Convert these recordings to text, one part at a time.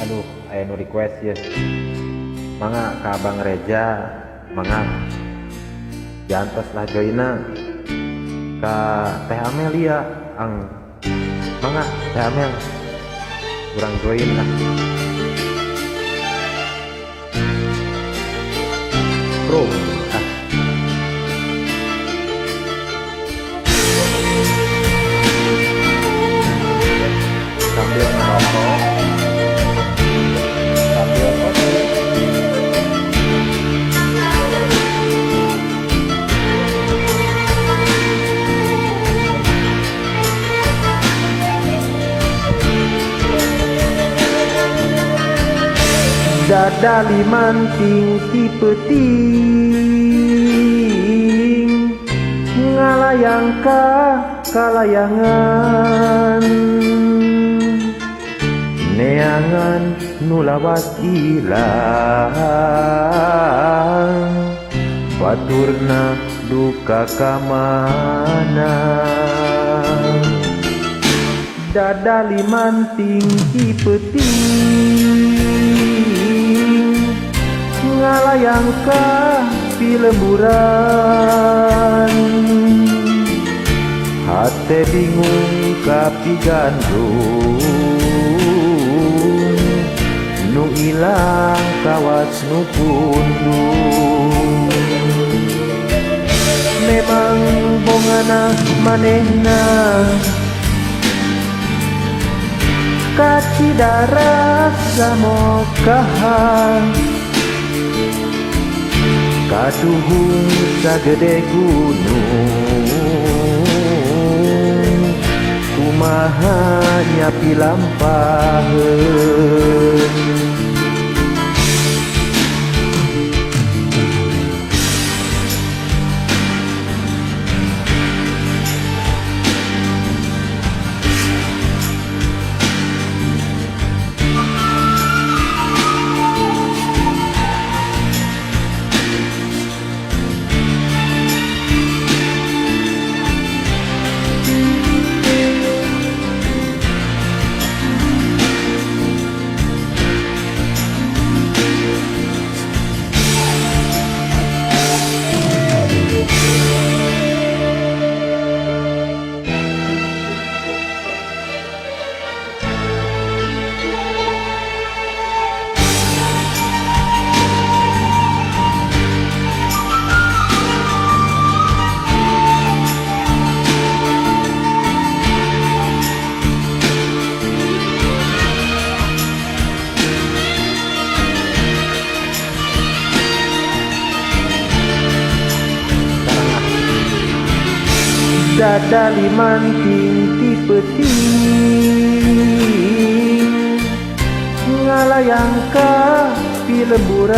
Aduh, aya nu request ya. Mangga ka Abang Reja, mangga diantos lah joina ka Teh Amelia, mangga Teh Amel kurang join lah. Bro, sambil ngerokok, sambil kopi. Dada limanting ti peuting ngalayang ka kalayangan neangan nulawat ilang baturna duka kamana. Dada limanting ti peuting ngalayang ka pilemburan hate bingung ka pigandung nu ilang kawas nu pundung. Memang bongana manehna kacidara samokahan kaduhung sagede gunung kumaha nyapi lampaheun. Dada limanting ti peuting ngalayang ka pilemburan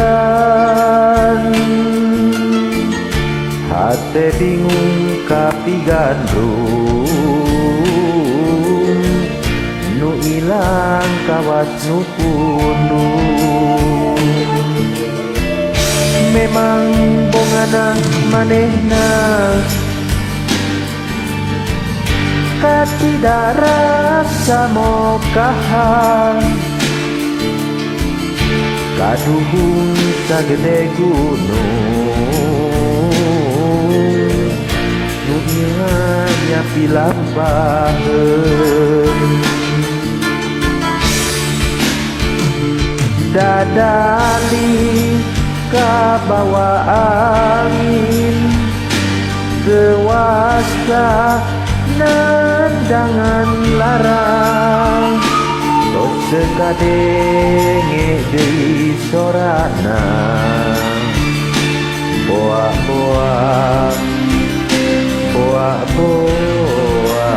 hate bingung ka pigandung nu ilang kawas nu pundung. Memang bongana manehna kacidara samokahan kaduhung sagede gunung nu ilang nyapi lampaheun. Dadali kabawa angin dewasa nandangan larang tos sekadenge deui sorana boa-boa boa-boa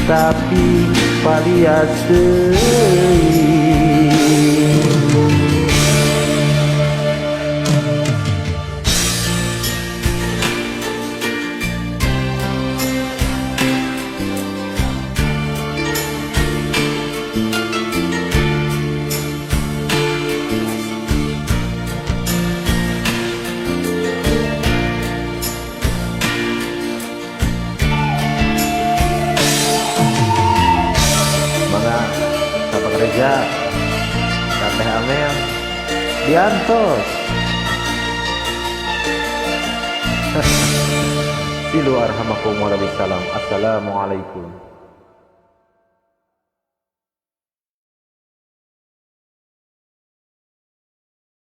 tapi palias deui. Reza, ka Teh Amel, diantos. Silu arhamakum warahmatullahi wabarakatuh. Assalamualaikum.